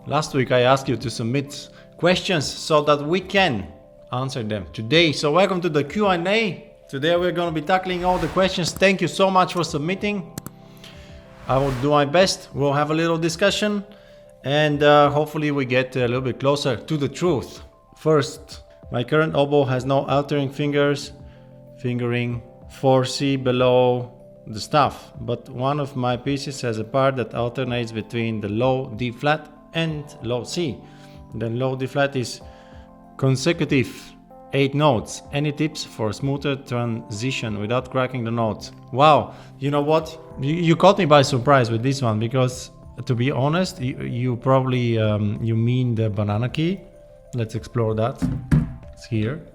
Last week I asked you to submit questions so that we can answer them today. So welcome to the Q&A. Today we're going to be tackling all the questions. Thank you so much for submitting. I will do my best. We'll have a little discussion and hopefully we get a little bit closer to the truth. First, my current oboe has no altering fingers, fingering 4C below the staff, but one of my pieces has a part that alternates between the low D flat and low C. Then low D flat is consecutive 8 notes. Any tips for smoother transition without cracking the notes? Wow, you know what? You caught me by surprise with this one, because to be honest, you probably you mean the banana key. Let's explore that. It's here.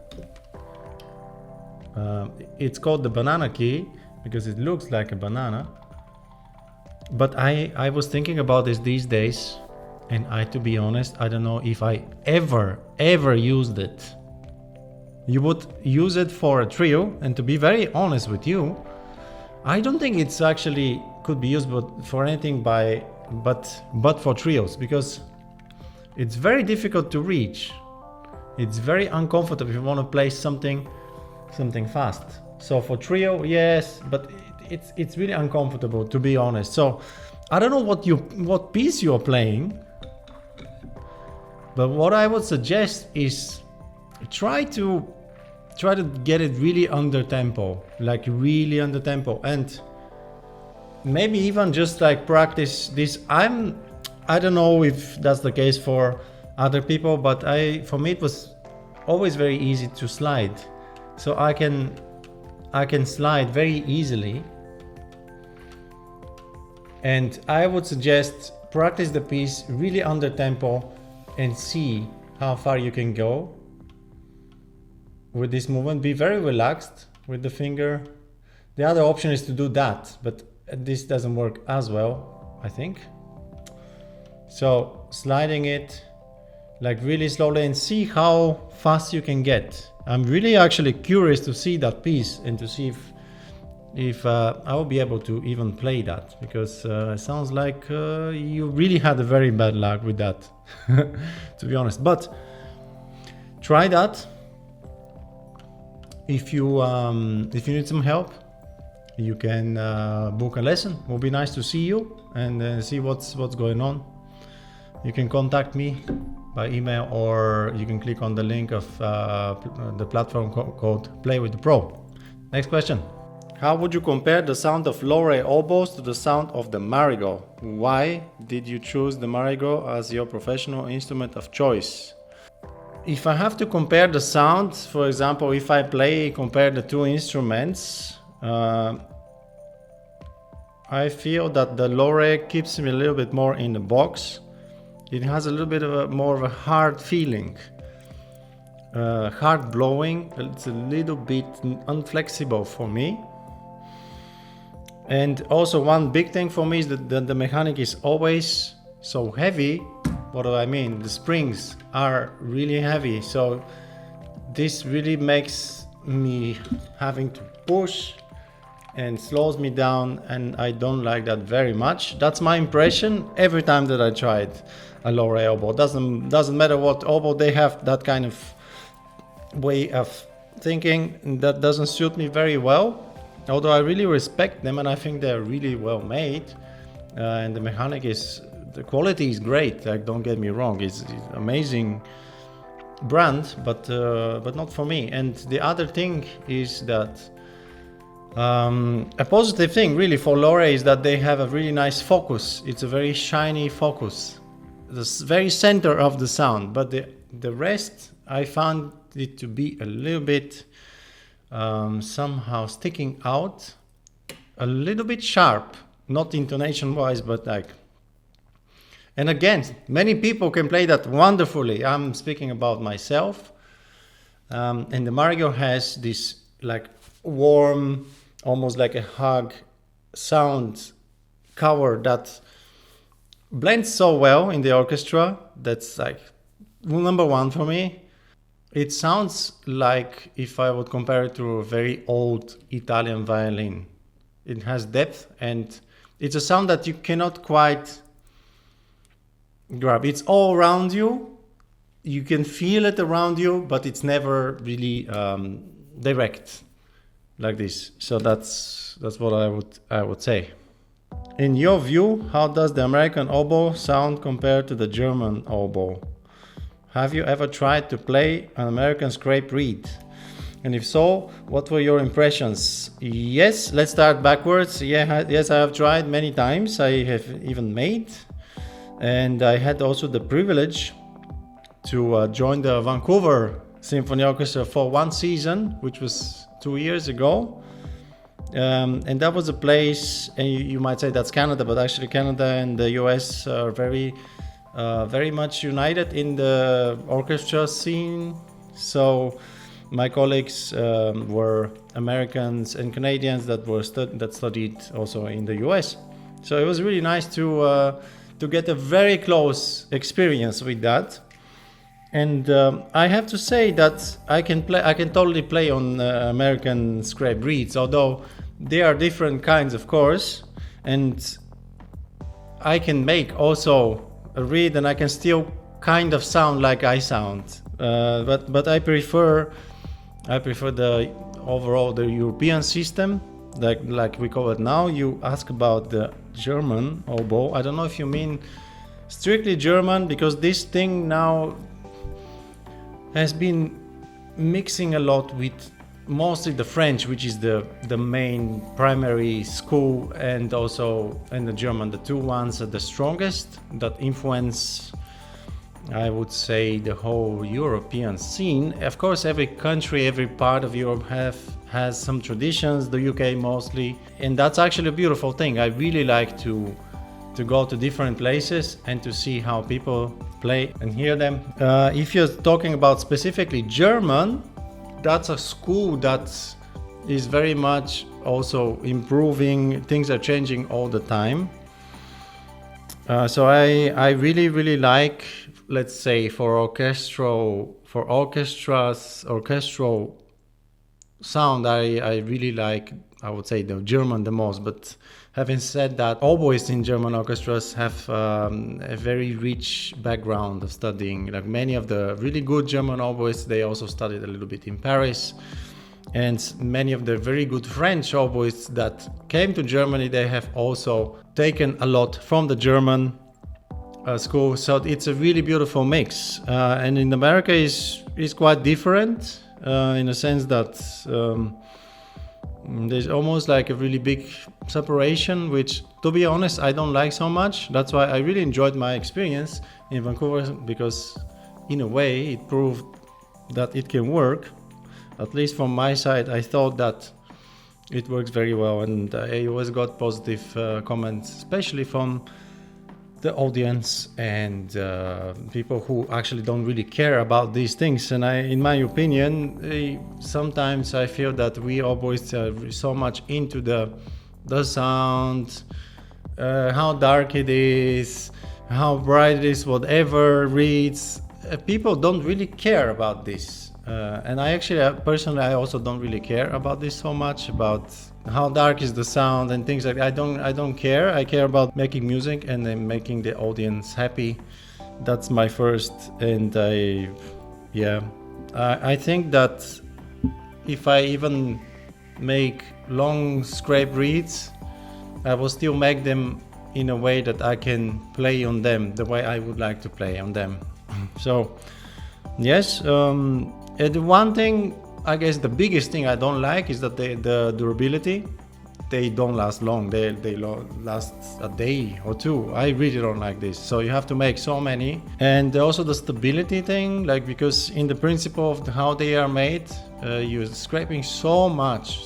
It's called the banana key because it looks like a banana. But I was thinking about this these days, and to be honest, I don't know if I ever used it. You would use it for a trio, and to be very honest with you, I don't think it's actually could be used for anything but for trios, because it's very difficult to reach. It's very uncomfortable if you want to play something fast. So for trio, yes, but it's really uncomfortable, to be honest. So I don't know what piece you're playing, but what I would suggest is try to get it really under tempo, like really under tempo, and maybe even just like practice this. I don't know if that's the case for other people, but for me it was always very easy to slide. So I can slide very easily, and I would suggest practice the piece really under tempo and see how far you can go with this movement. Be very relaxed with the finger. The other option is to do that, but this doesn't work as well, I think. So sliding it like really slowly and see how fast you can get. I'm really actually curious to see that piece and to see if I will be able to even play that, because it sounds like you really had a very bad luck with that, to be honest. But try that. If you need some help, you can book a lesson. It will be nice to see you and see what's going on. You can contact me by email, or you can click on the link of the platform called Play with the Pro. Next question. How would you compare the sound of low-re oboes to the sound of the marigot? Why did you choose the marigot as your professional instrument of choice? If I have to compare the sound, for example, if I compare the two instruments, I feel that the low-re keeps me a little bit more in the box. It has a little bit more of a hard feeling, hard blowing. It's a little bit unflexible for me. And also one big thing for me is that the mechanic is always so heavy. What do I mean? The springs are really heavy, so this really makes me having to push and slows me down, and I don't like that very much. That's my impression every time that I tried a low-re oboe. Doesn't matter what oboe they have, that kind of way of thinking that doesn't suit me very well. Although I really respect them and I think they're really well made, and the quality is great. Like, don't get me wrong, it's amazing brand, but not for me. And the other thing is that a positive thing really for low-re is that they have a really nice focus. It's a very shiny focus, the very center of the sound. But the rest, I found it to be a little bit somehow sticking out, a little bit sharp, not intonation wise, but like. And again, many people can play that wonderfully. I'm speaking about myself. And the marigot has this like warm, almost like a hug sound cover that blends so well in the orchestra. That's like number one for me. It sounds like if I would compare it to a very old Italian violin. It has depth, and it's a sound that you cannot quite grab. It's all around you. You can feel it around you, but it's never really direct like this. So that's what I would say. In your view, how does the American oboe sound compared to the German oboe? Have you ever tried to play an American scrape reed? And if so, what were your impressions? Yes, let's start backwards. Yes, I have tried many times. I have even made. And I had also the privilege to join the Vancouver Symphony Orchestra for one season, which was 2 years ago. And that was a place, and you might say that's Canada, but actually Canada and the US are very much united in the orchestra scene. So my colleagues were Americans and Canadians that studied also in the US. So it was really nice to get a very close experience with that. And I have to say that I can totally play on American scrape reeds, although they are different kinds, of course. And I can make also a reed, and I can still kind of sound like I sound. But I prefer the European system, like we call it now. You ask about the German oboe. I don't know if you mean strictly German, because this thing now has been mixing a lot with mostly the French, which is the main primary school, and the German. The two ones are the strongest that influence, I would say, the whole European scene. Of course, every country, every part of Europe has some traditions, the UK mostly, and that's actually a beautiful thing. I really like to go to different places and to see how people play and hear them. If you're talking about specifically German, that's a school that is very much also improving. Things are changing all the time. So I really like, let's say, for orchestral sound, I really like, I would say, the German the most. But having said that, oboists in German orchestras have a very rich background of studying. Like many of the really good German oboists, they also studied a little bit in Paris. And many of the very good French oboists that came to Germany, they have also taken a lot from the German school. So it's a really beautiful mix. And in America is quite different in a sense that there's almost like a really big separation, which, to be honest, I don't like so much. That's why I really enjoyed my experience in Vancouver, because in a way it proved that it can work. At least from my side, I thought that it works very well, and I always got positive comments, especially from the audience and people who actually don't really care about these things. And in my opinion, sometimes I feel that we oboists are so much into the sound, how dark it is, how bright it is, whatever reads. People don't really care about this. And I personally also don't really care about this so much, about how dark is the sound and things like that. I don't care. I care about making music and then making the audience happy. That's my first. And I think that if I even make long scrape reeds, I will still make them in a way that I can play on them the way I would like to play on them. So yes, and the one thing, I guess the biggest thing I don't like is that the durability. They don't last long. They last a day or two. I really don't like this. So you have to make so many. And also the stability thing, like, because in the principle of how they are made, you're scraping so much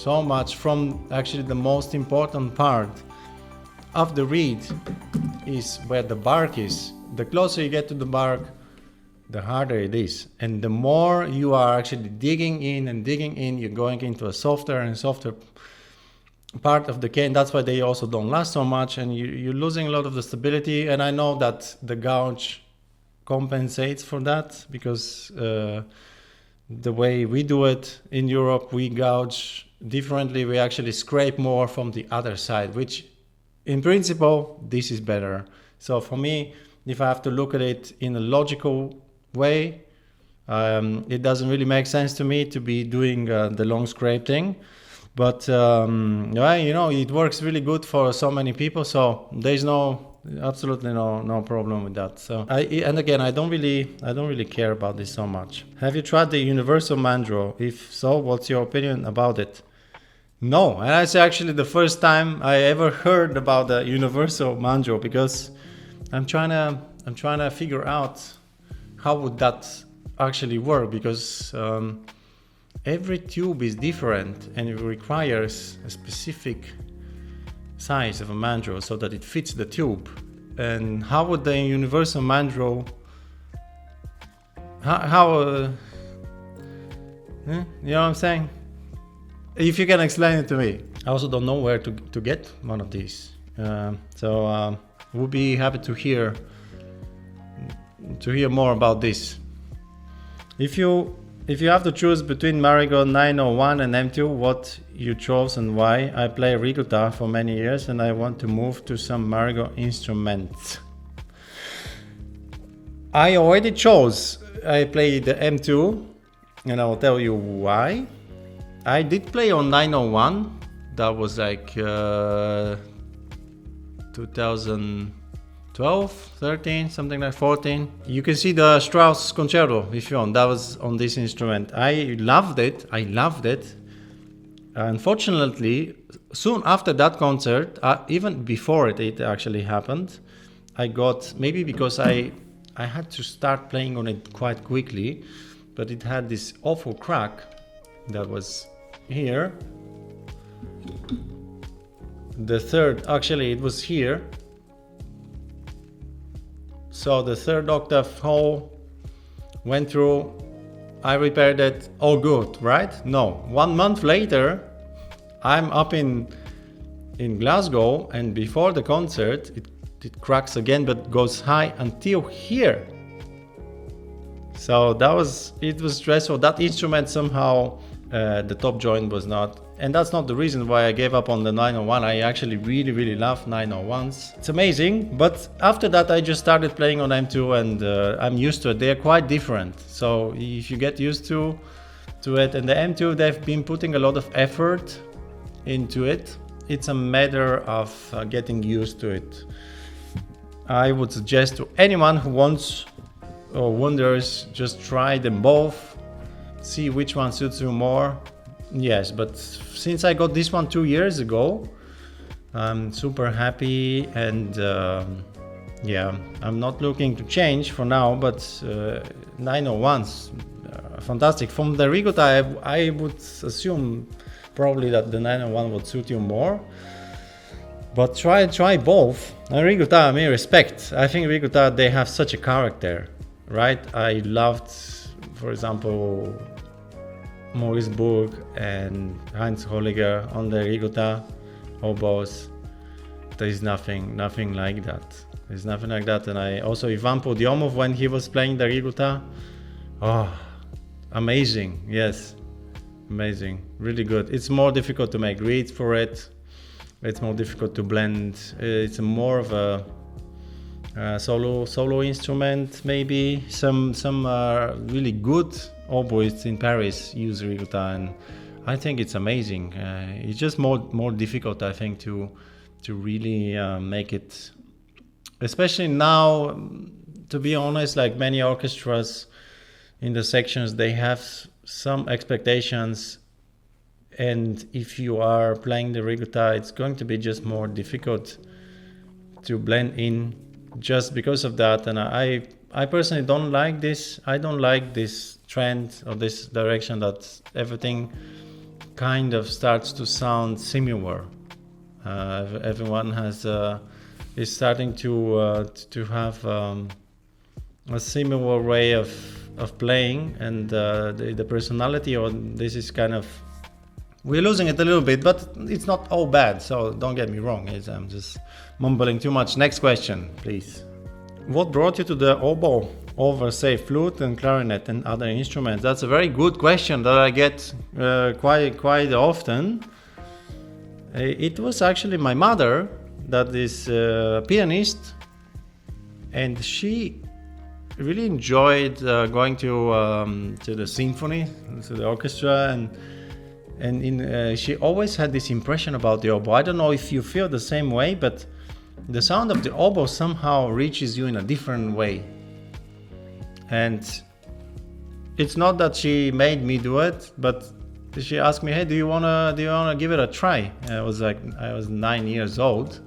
from actually the most important part of the reed is where the bark is. The closer you get to the bark, the harder it is. And the more you are actually digging in, you're going into a softer and softer part of the cane. That's why they also don't last so much, and you're losing a lot of the stability. And I know that the gouge compensates for that, because the way we do it in Europe, we gouge differently. We actually scrape more from the other side, which in principle, this is better. So for me, if I have to look at it in a logical way, it doesn't really make sense to me to be doing the long scrape thing. But yeah, you know, it works really good for so many people, so there's absolutely no problem with that. So and again, I don't really care about this so much. Have you tried the universal mandrel? If so, what's your opinion about it? No, and that's actually the first time I ever heard about the universal mandrel, because I'm trying to figure out how would that actually work, because every tube is different and it requires a specific size of a mandrel so that it fits the tube. And how would the universal mandrel, you know what I'm saying? If you can explain it to me. I also don't know where to get one of these, so we'll be happy to hear more about this. If you have to choose between Marigo 901 and M2, what you chose and why? I play Ricotta for many years and I want to move to some Marigo instruments. I already chose. I played the M2 and I'll tell you why. I did play on 901. That was like 2012, 13, something like 14. You can see the Strauss concerto if you want. That was on this instrument. I loved it. Unfortunately, soon after that concert, even before it actually happened, I got, maybe because I had to start playing on it quite quickly, but it had this awful crack that was here. The third, actually it was here. So the third octave hole went through, I repaired it, all good, right? No, 1 month later, I'm up in Glasgow, and before the concert, it cracks again, but goes high until here. So it was stressful. That instrument somehow, the top joint was not, and that's not the reason why I gave up on the 901. I actually really love 901s. It's amazing, but after that I just started playing on M2 and I'm used to it. They're quite different. So if you get used to it, and the M2, they've been putting a lot of effort into it. It's a matter of getting used to it. I would suggest to anyone who wants or wonders, just try them both, see which one suits you more. Yes, but since I got this one 2 years ago, I'm super happy, and yeah, I'm not looking to change for now, but 901's fantastic. From the Ricotta, I would assume probably that the 901 would suit you more, but try both. And Ricotta, I mean, respect. I think Ricotta, they have such a character, right? I loved, for example, Maurice Burg and Heinz Holliger on the Ricotta oboes. There is nothing like that. There's nothing like that. And I also, Ivan Podiomov, when he was playing the Ricotta, oh, amazing. Yes, amazing, really good. It's more difficult to make reeds for it. It's more difficult to blend. It's more of a solo instrument, maybe. Some really good oboists in Paris use Ricotta, and I think it's amazing. It's just more difficult, I think, to really make it, especially now. To be honest, like many orchestras in the sections, they have some expectations, and if you are playing the Ricotta, it's going to be just more difficult to blend in just because of that. And I personally don't like this. I don't like this trend or this direction that everything kind of starts to sound similar. Everyone is starting to have a similar way of playing, and the personality, or this is kind of, we're losing it a little bit, but it's not all bad, so don't get me wrong. I'm just mumbling too much. Next question, please. What brought you to the oboe over, say, flute and clarinet and other instruments? That's a very good question that I get quite often. It was actually my mother, that is a pianist, and she really enjoyed going to the symphony, to the orchestra, and she always had this impression about the oboe. I don't know if you feel the same way, but the sound of the oboe somehow reaches you in a different way. And it's not that she made me do it, but she asked me, "Hey, do you wanna give it a try?" I was 9 years old.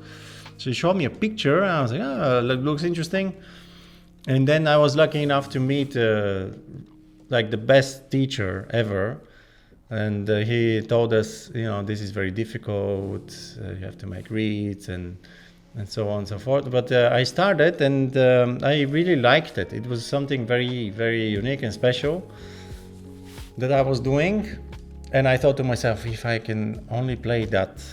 She showed me a picture, and I was like, "Oh, looks interesting." And then I was lucky enough to meet like the best teacher ever, and he told us, this is very difficult. You have to make reeds and so on and so forth. But I started, and I really liked it. It was something very, very unique and special that I was doing. And I thought to myself, if I can only play that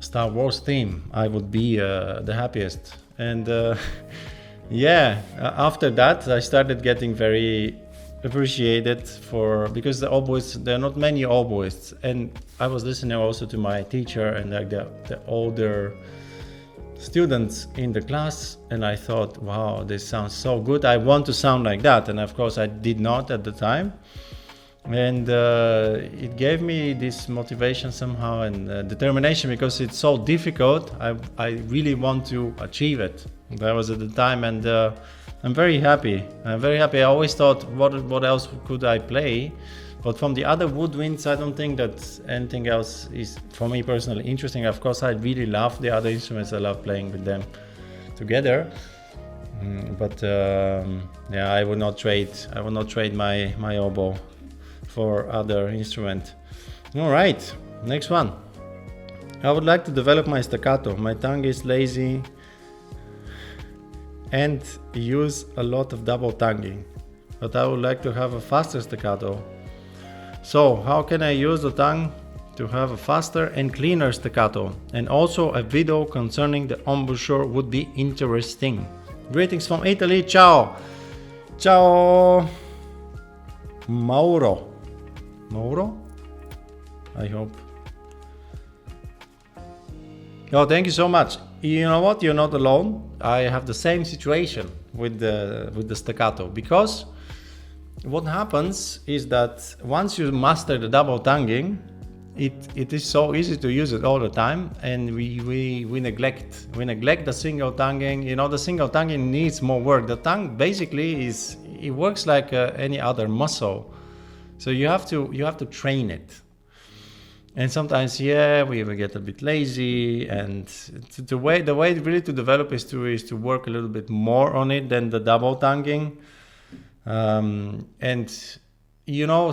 Star Wars theme, I would be the happiest. And after that, I started getting very appreciated because the oboists, there are not many oboists. And I was listening also to my teacher and like the older students in the class, and I thought, wow, this sounds so good. I want to sound like that. And of course I did not at the time. And it gave me this motivation somehow and determination, because it's so difficult. I really want to achieve it. That was at the time, and I'm very happy. I always thought, what else could I play? But from the other woodwinds, I don't think that anything else is, for me personally, interesting. Of course, I really love the other instruments. I love playing with them together. But I would not trade my oboe for other instrument. All right, next one. I would like to develop my staccato. My tongue is lazy and use a lot of double tonguing, but I would like to have a faster staccato. So how can I use the tongue to have a faster and cleaner staccato? And also a video concerning the embouchure would be interesting. Greetings from Italy. Ciao. Ciao. Mauro? I hope. Oh, thank you so much. You know what? You're not alone. I have the same situation with the staccato, because what happens is that once you master the double tonguing, it is so easy to use it all the time, and we neglect the single tonguing. The single tonguing needs more work. The tongue basically it works like any other muscle. So you have to train it, and sometimes we will get a bit lazy. And the way really to develop is to work a little bit more on it than the double tonguing. And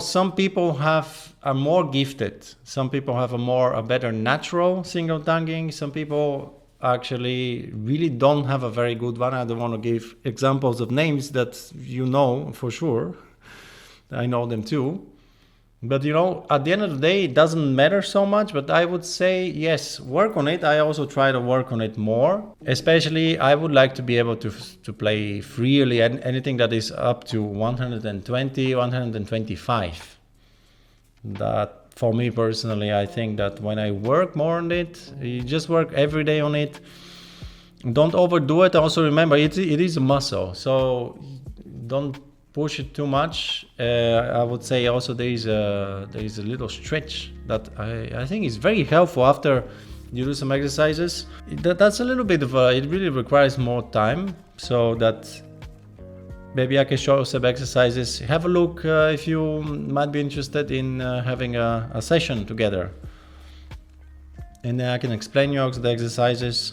some people are more gifted. Some people have a better natural single tonguing. Some people actually really don't have a very good one. I don't want to give examples of names that for sure. I know them too. But at the end of the day, it doesn't matter so much. But I would say, yes, work on it. I also try to work on it more. Especially, I would like to be able to play freely, and anything that is up to 120, 125. That, for me personally, I think that when I work more on it, you just work every day on it. Don't overdo it. Also remember, it is a muscle. So don't push it too much. I would say also there is a little stretch that I think is very helpful after you do some exercises. That's a little bit of it really requires more time, so that maybe I can show some exercises. Have a look if you might be interested in having a session together, and then I can explain you the exercises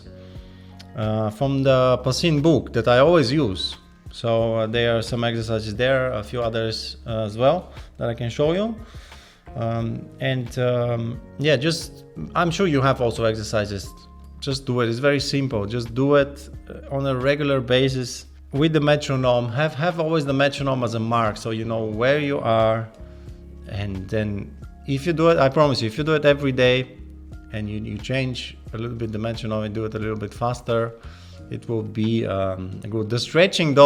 from the Passin book that I always use. So there are some exercises there, a few others as well that I can show you. I'm sure you have also exercises. Just do it. It's very simple. Just do it on a regular basis with the metronome. Have always the metronome as a mark, so you know where you are. And then if you do it, I promise you, if you do it every day and you change a little bit the metronome and do it a little bit faster, it will be good. The stretching,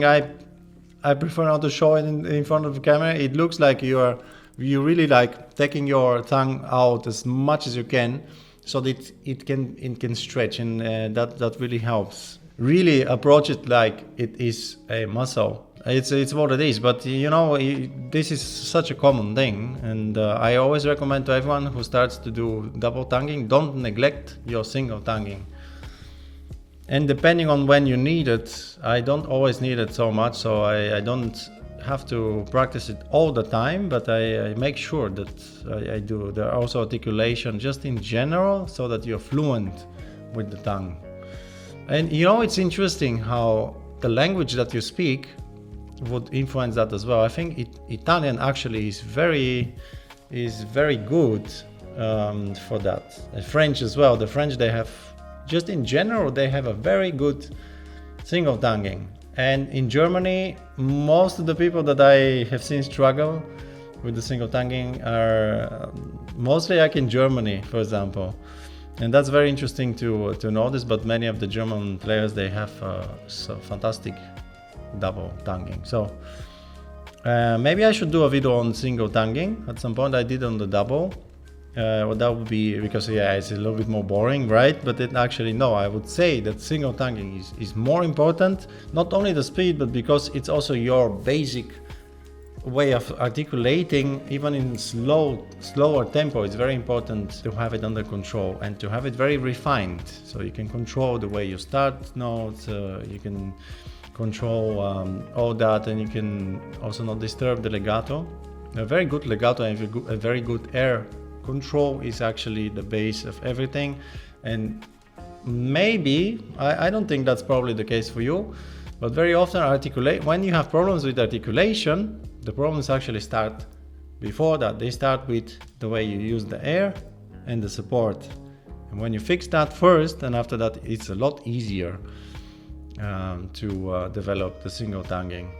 I prefer not to show it in front of the camera. It looks like you really like taking your tongue out as much as you can, so that it can stretch, and that really helps really approach it like it is a muscle. It's what it is, but you know, this is such a common thing, and I always recommend to everyone who starts to do double tonguing, don't neglect your single tonguing. And depending on when you need it, I don't always need it so much, so I don't have to practice it all the time, but I make sure that I do. There are also articulation just in general, so that you're fluent with the tongue. And you know, it's interesting how the language that you speak would influence that as well. I think Italian actually is very good for that. French as well. The French, they have, just in general, they have a very good single tonguing. And in Germany, most of the people that I have seen struggle with the single tonguing are mostly like in Germany, for example. And that's very interesting to notice, but many of the German players, they have so fantastic double tonguing. So maybe I should do a video on single tonguing at some point. I did on the double. Well, that would be because it's a little bit more boring, right? But it actually, no, I would say that single tonguing is more important, not only the speed, but because it's also your basic way of articulating. Even in slower tempo, it's very important to have it under control and to have it very refined, so you can control the way you start notes, you can control all that, and you can also not disturb the legato. A very good legato and a very good air control is actually the base of everything. And maybe, I don't think that's probably the case for you, but very often when you have problems with articulation, the problems actually start before that. They start with the way you use the air and the support. And when you fix that first, and after that, it's a lot easier to develop the single tonguing.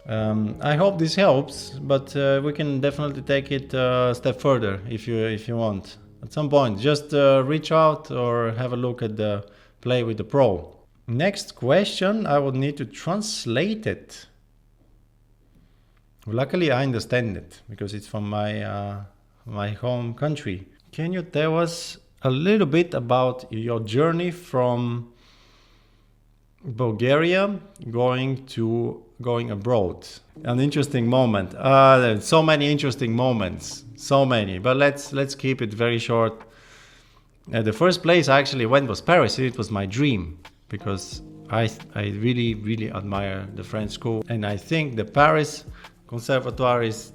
I hope this helps, but we can definitely take it a step further if you want. At some point, just reach out or have a look at the Play with the Pro. Next question, I would need to translate it. Luckily, I understand it because it's from my home country. Can you tell us a little bit about your journey from Bulgaria going abroad? An interesting moment. So many interesting moments, so many. But let's keep it very short. The first place I actually went was Paris. It was my dream because I really admire the French school, and I think the Paris Conservatoire is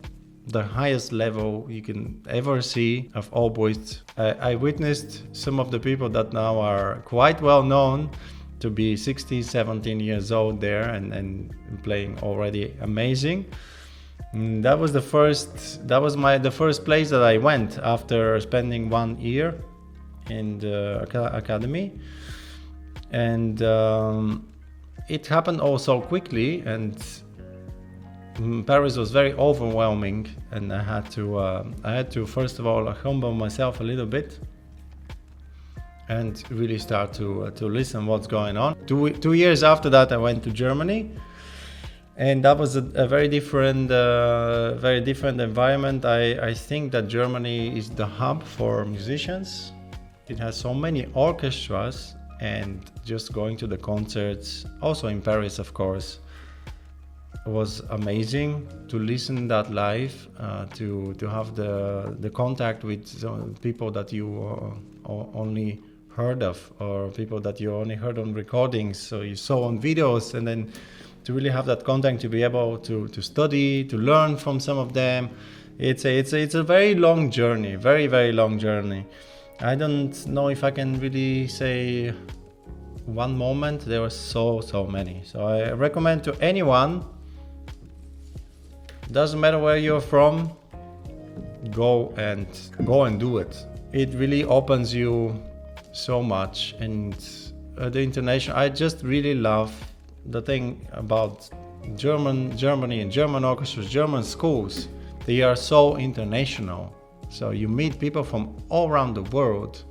the highest level you can ever see of oboists. I witnessed some of the people that now are quite well known to be 16, 17 years old there and playing already amazing. That was the first place that I went after spending 1 year in the academy, and it happened all so quickly, and Paris was very overwhelming, and I had to first of all humble myself a little bit and really start to listen what's going on. 2 years after that, I went to Germany, and that was a very different environment. I think that Germany is the hub for musicians. It has so many orchestras, and just going to the concerts, also in Paris, of course, was amazing to listen that live, to have the contact with people that you only heard of, or people that you only heard on recordings, so you saw on videos, and then to really have that contact, to be able to study, to learn from some of them. It's a very long journey, very long journey. I don't know if I can really say one moment. There were so many. So I recommend to anyone, doesn't matter where you're from, go and do it. It really opens you so much. And the Intonation, I just really love the thing about Germany and German orchestras, German schools. They are so international. So you meet people from all around the world.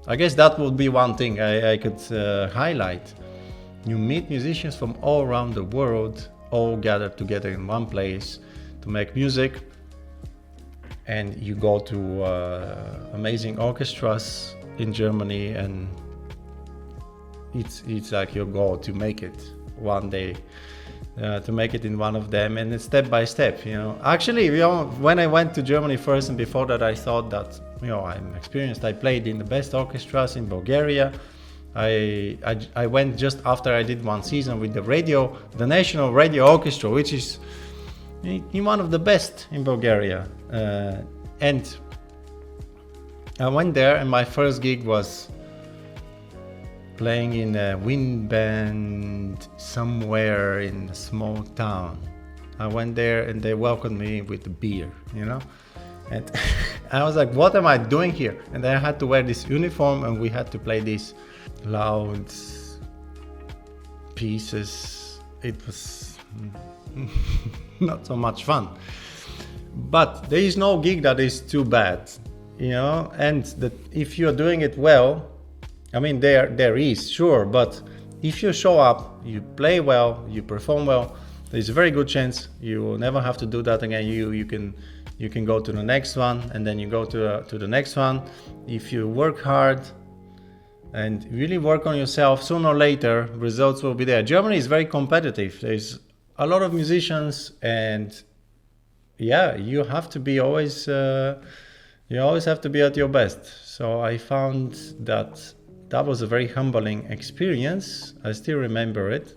I guess that would be one thing I could highlight. You meet musicians from all around the world, all gathered together in one place to make music, and you go to amazing orchestras in Germany, and it's like your goal to make it one day, to make it in one of them, and it's step by step, you know. Actually, you know, when I went to Germany first, and before that I thought that, you know, I'm experienced, I played in the best orchestras in Bulgaria. I went just after I did 1 season with the National Radio Orchestra, which is one of the best in Bulgaria, and I went there, and my first gig was playing in a wind band somewhere in a small town. I went there and they welcomed me with a beer, you know, and I was like, what am I doing here? And then I had to wear this uniform, and we had to play these loud pieces. It was not so much fun, but there is no gig that is too bad, you know. And that if you're doing it well, I mean, there is, sure, but if you show up, you play well, you perform well, there's a very good chance you will never have to do that again. You can go to the next one, and then you go to the next one. If you work hard and really work on yourself, sooner or later results will be there. Germany is very competitive. There's a lot of musicians, and yeah, you have to be always you always have to be at your best. So I found that was a very humbling experience. I still remember it.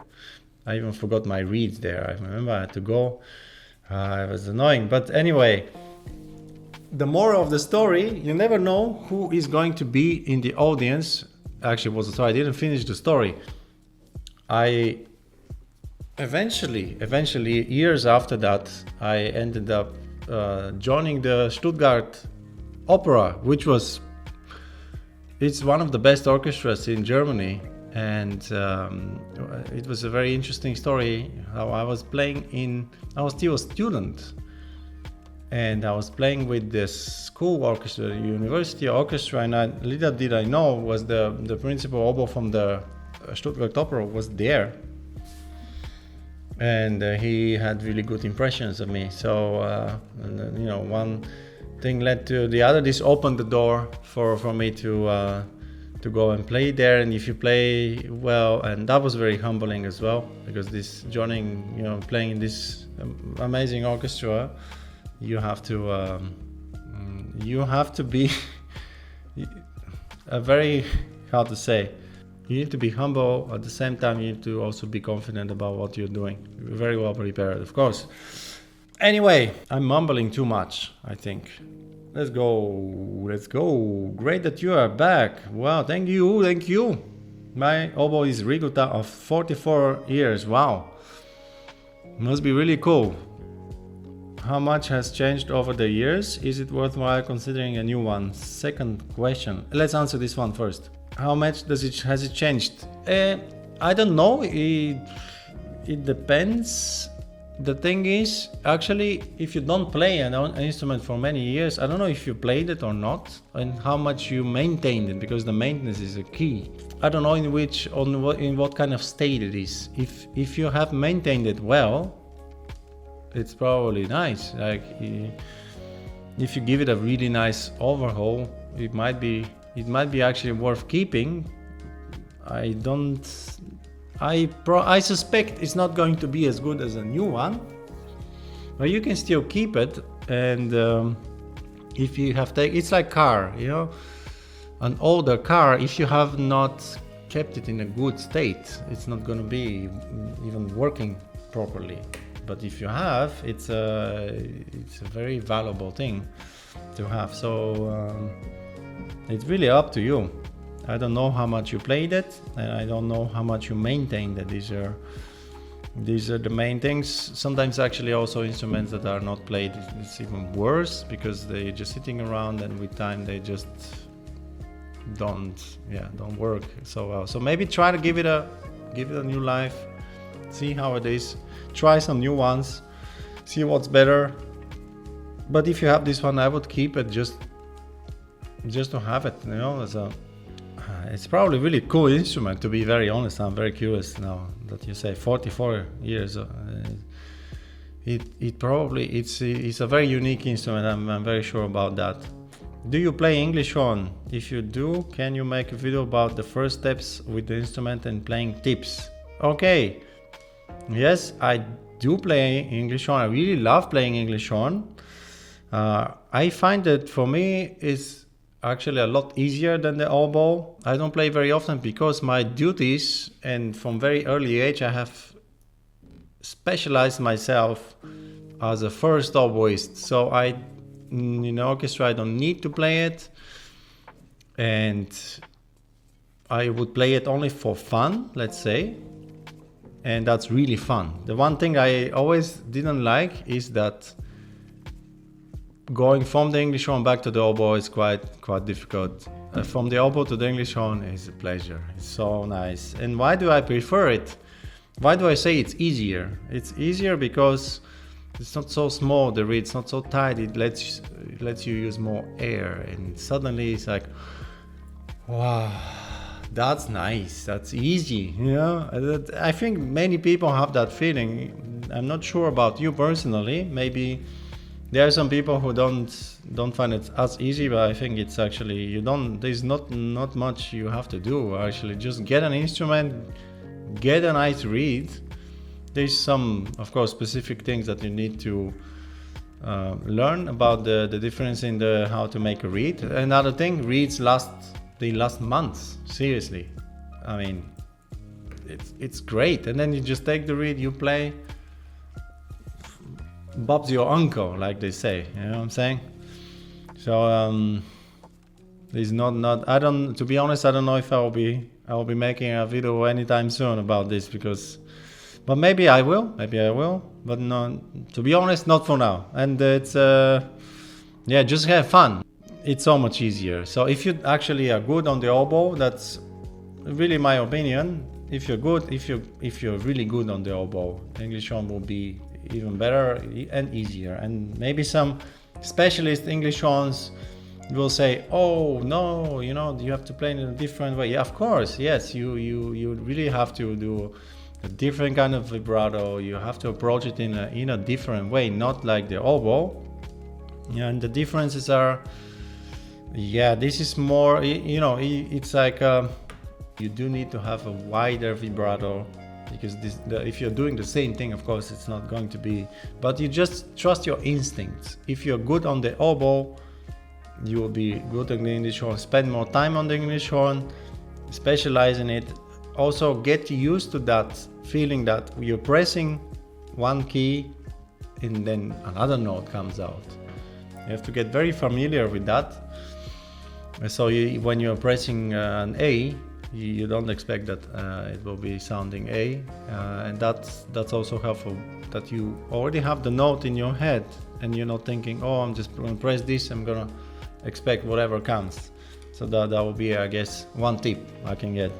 I even forgot my reeds there. I remember I had to go. It was annoying. But anyway, the moral of the story, you never know who is going to be in the audience. Actually, it was a story. I didn't finish the story. I eventually, years after that, I ended up joining the Stuttgart Opera, which was, it's one of the best orchestras in Germany, and it was a very interesting story how I was still a student, and I was playing with this school orchestra, the university orchestra, and little did I know was the principal oboe from the Stuttgart Opera was there, and he had really good impressions of me. So you know, one thing led to the other. This opened the door for me to go and play there, and if you play well, and that was very humbling as well, because this joining, you know, playing in this amazing orchestra, you have to be a very, how to say, you need to be humble. At the same time, you need to also be confident about what you're doing. You're very well prepared, of course. Anyway, I'm mumbling too much, I think. Let's go. Great that you are back. Wow, thank you. My oboe is Riguta of 44 years. Wow. Must be really cool. How much has changed over the years? Is it worthwhile considering a new one? Second question. Let's answer this one first. How much has it changed? I don't know. It depends. The thing is, actually, if you don't play an instrument for many years, I don't know if you played it or not, and how much you maintained it, because the maintenance is a key. I don't know in what kind of state it is. If you have maintained it well, it's probably nice. Like, if you give it a really nice overhaul, it might be actually worth keeping. I suspect it's not going to be as good as a new one, but you can still keep it. And if you have it's like car, you know, an older car. If you have not kept it in a good state, it's not going to be even working properly. But if you have, it's a very valuable thing to have. So it's really up to you. I don't know how much you played it, and I don't know how much you maintained it. These are the main things. Sometimes actually also instruments that are not played, it's even worse, because they're just sitting around, and with time they just don't work so well. So maybe try to give it a new life, see how it is, try some new ones, see what's better. But if you have this one, I would keep it just to have it, you know, it's probably a really cool instrument, to be very honest. I'm very curious now that you say 44 years. It's a very unique instrument. I'm very sure about that. Do you play English horn? If you do, can you make a video about the first steps with the instrument and playing tips? Okay, yes, I do play English horn. I really love playing English horn. I find that for me it's actually a lot easier than the oboe. I don't play very often because my duties, and from very early age I have specialized myself as a first oboist. So in orchestra I don't need to play it, and I would play it only for fun, let's say, and that's really fun. The one thing I always didn't like is that going from the English horn back to the oboe is quite difficult. From the oboe to the English horn is a pleasure. It's so nice. And why do I prefer it? Why do I say it's easier? It's easier because it's not so small, the reed, it's not so tight, it lets you use more air, and suddenly it's like, wow, that's nice, that's easy, you know? I think many people have that feeling. I'm not sure about you personally, maybe there are some people who don't find it as easy, but I think it's actually, there's not much you have to do actually. Just get an instrument, get a nice reed. There's some, of course, specific things that you need to learn about the difference in how to make a reed. Another thing, reeds last months. Seriously, I mean, it's great. And then you just take the reed, you play. Bob's your uncle, like they say. You know what I'm saying? So there's not. I don't. To be honest, I don't know if I will be making a video anytime soon about this because. But maybe I will, but no, to be honest, not for now. And it's, just have fun. It's so much easier. So if you actually are good on the oboe, that's really my opinion. If you're really good on the oboe, English horn will be even better and easier. And maybe some specialist English horns will say, oh no, you have to play in a different way. Yeah, of course, yes, you really have to do a different kind of vibrato. You have to approach it in a different way, not like the oboe. Yeah, and the differences are, this is more, it's like you do need to have a wider vibrato because if you're doing the same thing, of course, it's not going to be. But you just trust your instincts. If you're good on the oboe, you will be good on the English horn. Spend more time on the English horn, specialize in it. Also get used to that feeling that you're pressing one key and then another note comes out. You have to get very familiar with that. So when you're pressing an A, you don't expect that it will be sounding A, and that's also helpful, that you already have the note in your head and you're not thinking, oh, I'm just going to press this, I'm going to expect whatever comes. So that will be, I guess, one tip I can get.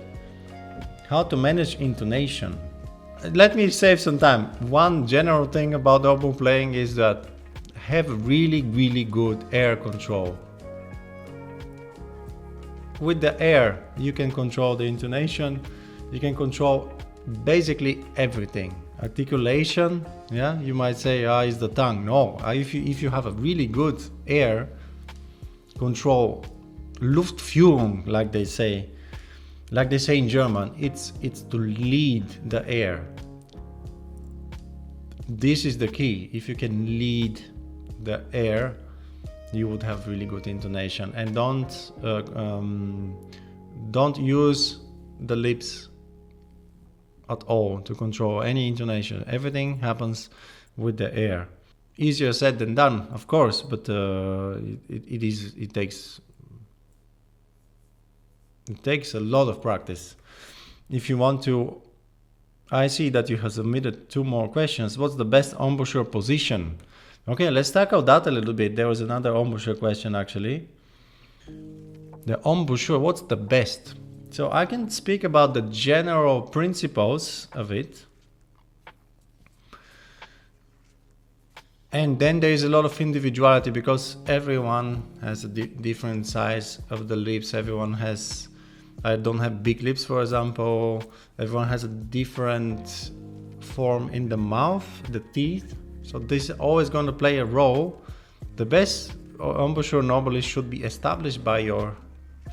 How to manage intonation. Let me save some time. One general thing about oboe playing is that have really, really good air control. With the air, you can control the intonation, you can control basically everything. Articulation, you might say, it's the tongue. No, if you have a really good air control, Luftführung, like they say in German, it's to lead the air. This is the key. If you can lead the air, you would have really good intonation. And don't use the lips at all to control any intonation. Everything happens with the air. Easier said than done, of course, but it takes a lot of practice. If you want to, I see that you have submitted 2 more questions. What's the best embouchure position? Okay, let's tackle that a little bit. There was another embouchure question actually. The embouchure, what's the best? So I can speak about the general principles of it. And then there is a lot of individuality because everyone has a different size of the lips. I don't have big lips, for example. Everyone has a different form in the mouth, the teeth. So this is always going to play a role. The best embouchure normally should be established by your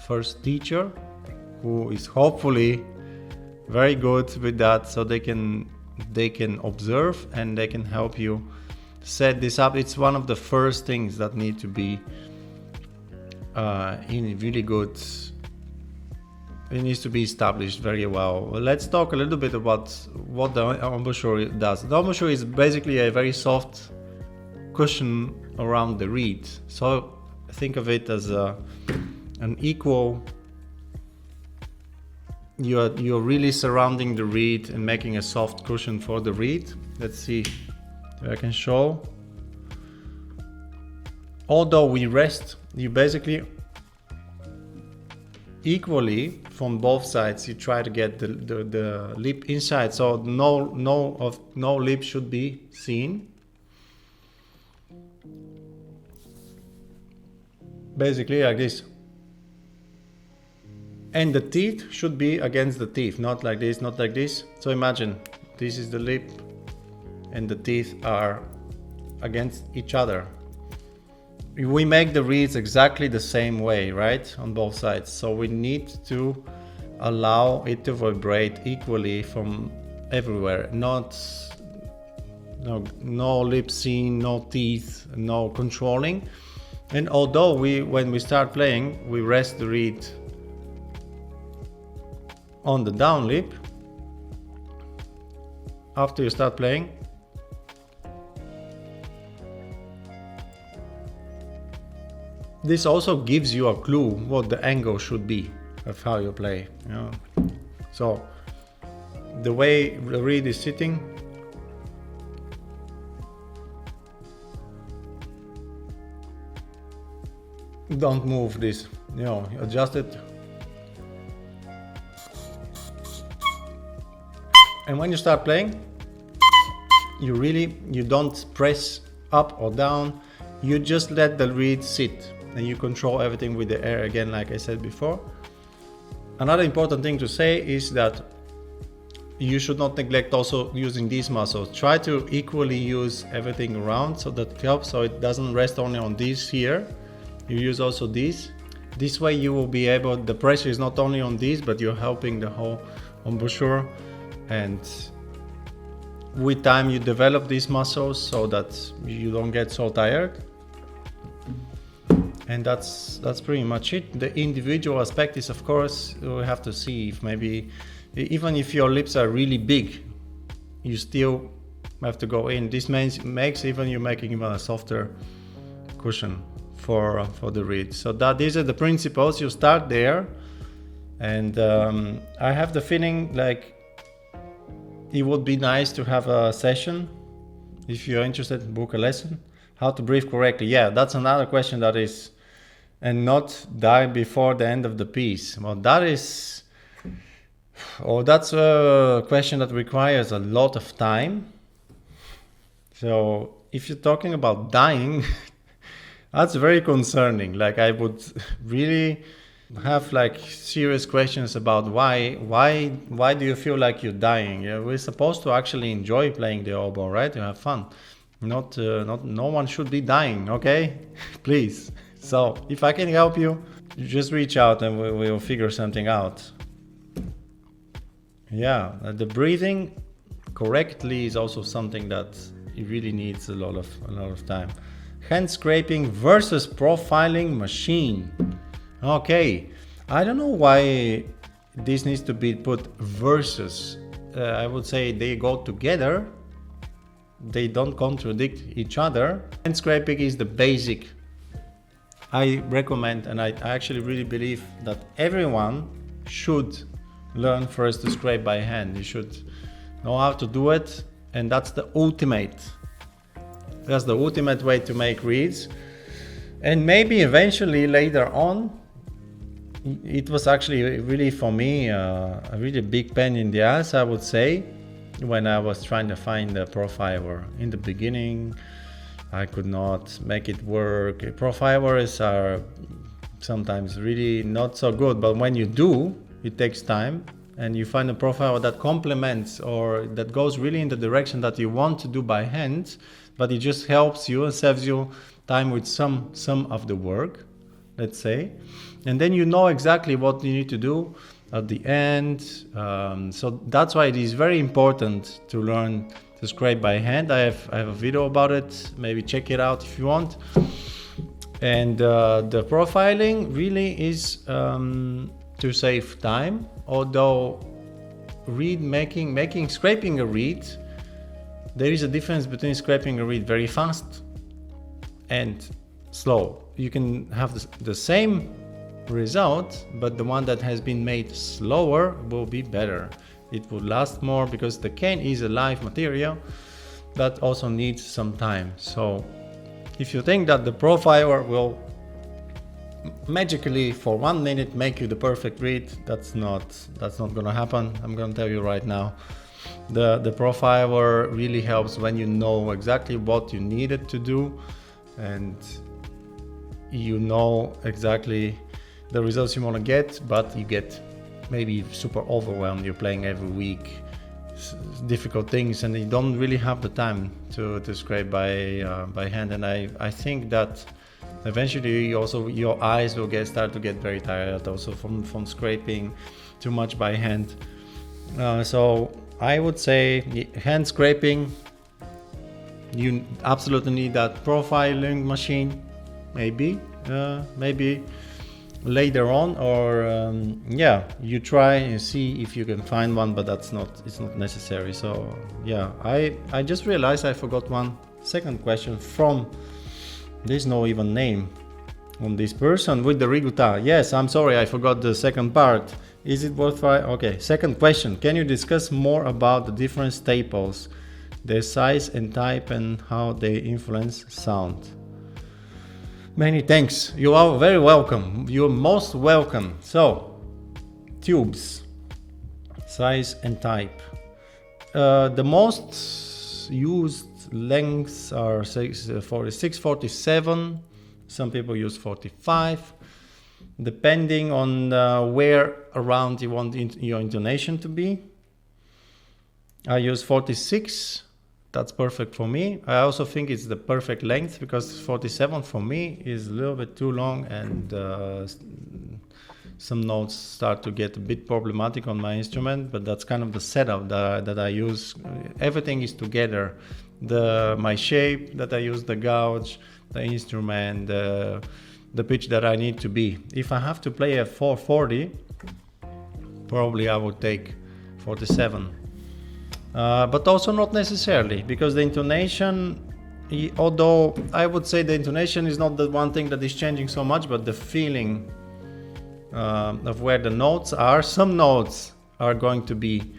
first teacher, who is hopefully very good with that, so they can observe and they can help you set this up. It's one of the first things that need to be in really good. It needs to be established very well. Let's talk a little bit about what the embouchure does. The embouchure is basically a very soft cushion around the reed. So think of it as an equal. You're really surrounding the reed and making a soft cushion for the reed. Let's see if I can show. Although we rest, you basically equally from both sides. You try to get the lip inside, so no lip should be seen. Basically like this. And the teeth should be against the teeth, not like this, not like this. So imagine this is the lip and the teeth are against each other. We make the reeds exactly the same way, right? On both sides. So we need to allow it to vibrate equally from everywhere. No lip seen, no teeth, no controlling. And although when we start playing, we rest the reed on the down lip, after you start playing, this also gives you a clue what the angle should be of how you play. You know? So the way the reed is sitting, don't move this, you know, adjust it. And when you start playing, you don't press up or down, you just let the reed sit and you control everything with the air again, like I said before. Another important thing to say is that you should not neglect also using these muscles. Try to equally use everything around so that it helps, so it doesn't rest only on these here. You use also these. This way you will be able, the pressure is not only on these, but you're helping the whole embouchure. And with time you develop these muscles so that you don't get so tired. And that's pretty much it. The individual aspect is, of course, we have to see if maybe, even if your lips are really big, you still have to go in. This makes even you making even a softer cushion for the reed. So these are the principles. You start there, and I have the feeling like it would be nice to have a session. If you're interested, book a lesson. How to breathe correctly. Yeah, that's another question that is, and not die before the end of the piece. Well, that's a question that requires a lot of time. So if you're talking about dying, that's very concerning. Like I would really have like serious questions about why do you feel like you're dying? Yeah, we're supposed to actually enjoy playing the oboe, right? To have fun. Not no one should be dying, okay? Please. So if I can help you, just reach out and we'll figure something out. Yeah, the breathing correctly is also something that it really needs a lot of time. Hand scraping versus profiling machine. Okay, I don't know why this needs to be put versus. I would say they go together. They don't contradict each other. Hand scraping is the basic. I recommend, and I actually really believe that everyone should learn first to scrape by hand. You should know how to do it, and that's the ultimate. That's the ultimate way to make reeds. And maybe eventually later on, it was actually really for me a really big pain in the ass, I would say, when I was trying to find a profiler. In the beginning, I could not make it work. Profilers are sometimes really not so good, but when you do, it takes time, and you find a profiler that complements or that goes really in the direction that you want to do by hand, but it just helps you and saves you time with some of the work, let's say, and then you know exactly what you need to do at the end. So that's why it is very important to learn to scrape by hand. I have a video about it, maybe check it out if you want. And the profiling really is to save time, although scraping a reed, there is a difference between scraping a reed very fast and slow. You can have the same result, but the one that has been made slower will be better. It will last more because the cane is a live material that also needs some time. So if you think that the profiler will magically for 1 minute make you the perfect reed, that's not gonna happen. I'm gonna tell you right now. The profiler really helps when you know exactly what you needed to do, and you know exactly the results you want to get, but you get maybe super overwhelmed. You're playing every week difficult things, and you don't really have the time to scrape by hand. And I think that eventually also your eyes will start to get very tired also from scraping too much by hand. So I would say hand scraping, you absolutely need that profiling machine, maybe later on, or you try and see if you can find one, but it's not necessary. So yeah, I just realized I forgot one second question from, there's no even name on this person with the rigota. Yes, I'm sorry, I forgot the second part. Is it worthwhile? Okay, second question, can you discuss more about the different staples, their size and type, and how they influence sound? Many thanks. You are very welcome. You're most welcome. So, tubes, size and type. The most used lengths are 46, 47. Some people use 45. Depending on where around you want your intonation to be. I use 46. That's perfect for me. I also think it's the perfect length because 47 for me is a little bit too long, and some notes start to get a bit problematic on my instrument, but that's kind of the setup that I use. Everything is together. My shape that I use, the gauge, the instrument, the pitch that I need to be. If I have to play a 440, probably I would take 47. But also not necessarily, because the intonation, although I would say the intonation is not the one thing that is changing so much, but the feeling of where the notes are. Some notes are going to be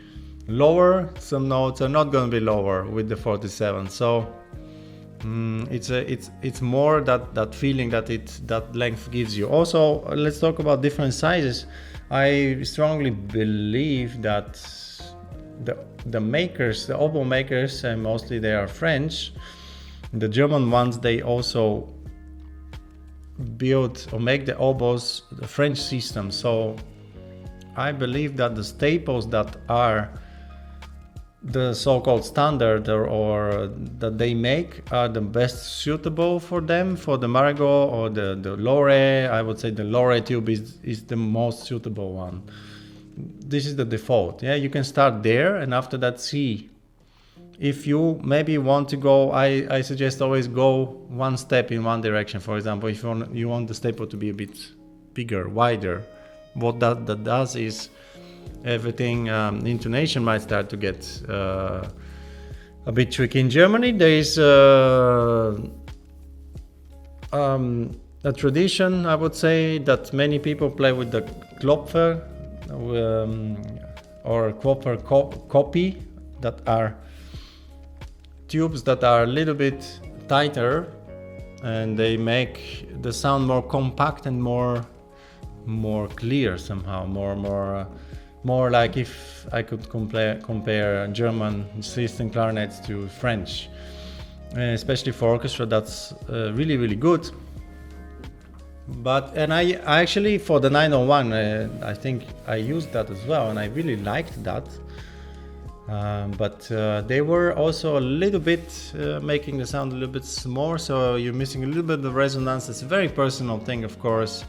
lower, some notes are not going to be lower with the 47. So it's more that feeling that length gives you. Also, let's talk about different sizes. I strongly believe that the makers, the oboe makers, and mostly they are French, the German ones, they also build or make the oboes the French system. So I believe that the staples that are the so-called standard or that they make are the best suitable for them. For the Marigot or the Lore, I would say the Lore tube is the most suitable one. This is the default. Yeah, you can start there, and after that see if you maybe want to go. I suggest always go one step in one direction. For example, if you want the staple to be a bit bigger, wider, what that does is everything, intonation might start to get a bit tricky. In Germany there is a tradition, I would say, that many people play with the Klopfer or Klopfer copy, that are tubes that are a little bit tighter, and they make the sound more compact and more clear somehow, more like if I could compare German system clarinets to French, especially for orchestra. That's really, really good. And I actually, for the 901, I think I used that as well, and I really liked that. but they were also a little bit making the sound a little bit more, so you're missing a little bit of resonance. It's a very personal thing, of course.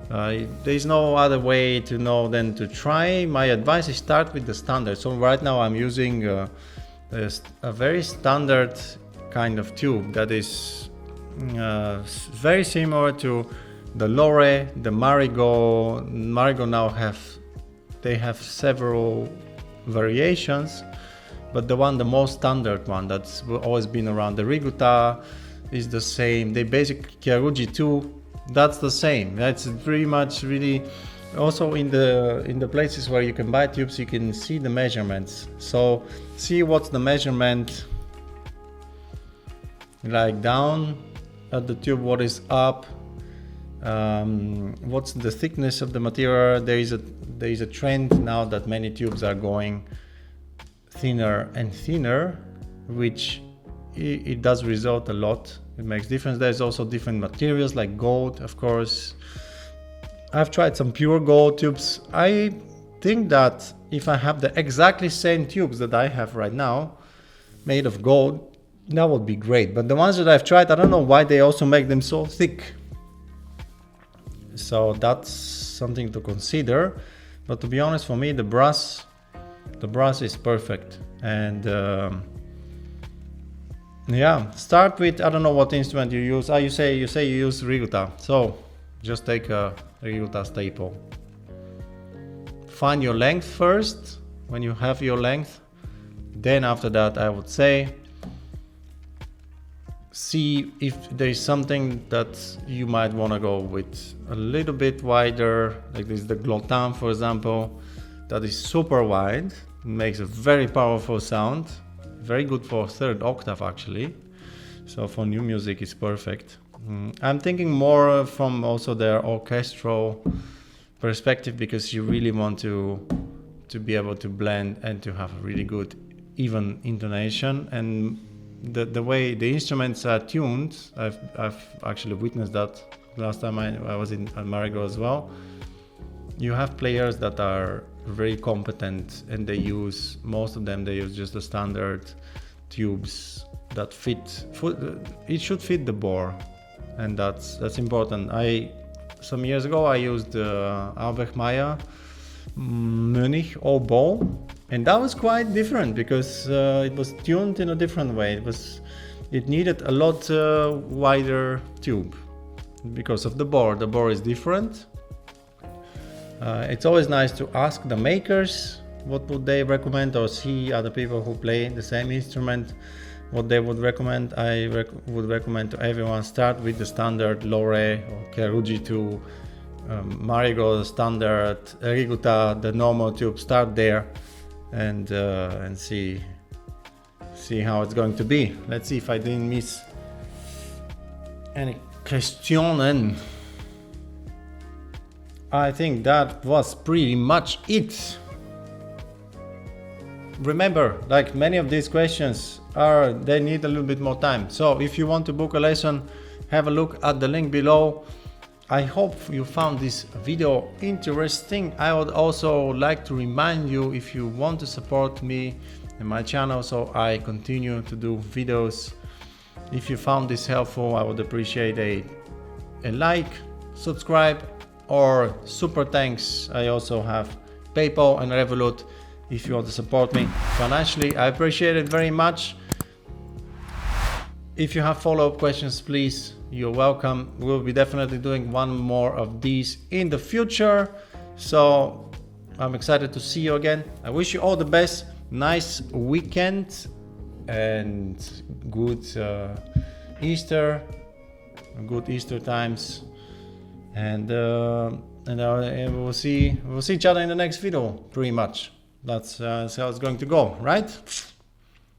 There's no other way to know than to try. My advice is start with the standard. So right now I'm using a very standard kind of tube that is very similar to the Lore, the Marigo. Marigo now have several variations, but the most standard one that's always been around, the Riguta, is the same. The basic Chiarugi 2, that's the same. That's pretty much really. Also in the places where you can buy tubes, you can see the measurements. So see what's the measurement like down at the tube, what is up, what's the thickness of the material. There is a trend now that many tubes are going thinner and thinner, which it does result a lot. It makes difference. There's also different materials like gold, of course. I've tried some pure gold tubes. I think that if I have the exactly same tubes that I have right now made of gold, that would be great. But the ones that I've tried, I don't know why they also make them so thick. So that's something to consider. But to be honest, for me, the brass is perfect. And yeah, start with, I don't know what instrument you use. You say you use Riguta. So just take a Riguta staple. Find your length first. When you have your length, then after that, I would say, see if there is something that you might want to go with a little bit wider, like this, the Rotan, for example, that is super wide, makes a very powerful sound, very good for third octave actually. So for new music, it's perfect. I'm thinking more from also their orchestral perspective, because you really want to be able to blend and to have a really good even intonation. And the way the instruments are tuned, I've actually witnessed that last time I was in Marigo as well. You have players that are very competent, and most of them they use just the standard tubes that fit. It should fit the bore, and that's important. Some years ago I used the Albert Munich Oboe, and that was quite different because it was tuned in a different way. It needed a lot wider tube because of the bore. The bore is different. It's always nice to ask the makers what would they recommend, or see other people who play the same instrument what they would recommend. I would recommend to everyone start with the standard Lore or Chiarugi 2, Marigo standard, Riguta, the normal tube. Start there and see how it's going to be. Let's see if I didn't miss any questions. I think that was pretty much it. Remember, like many of these questions they need a little bit more time. So if you want to book a lesson, have a look at the link below. I hope you found this video interesting. I would also like to remind you, if you want to support me and my channel so I continue to do videos, if you found this helpful, I would appreciate a like, subscribe, or super thanks. I also have PayPal and Revolut if you want to support me financially. I appreciate it very much. If you have follow-up questions, please, you're welcome. We'll be definitely doing one more of these in the future. So I'm excited to see you again. I wish you all the best. Nice weekend and good Easter, good Easter times. And we'll see each other in the next video, pretty much. That's how it's going to go, right?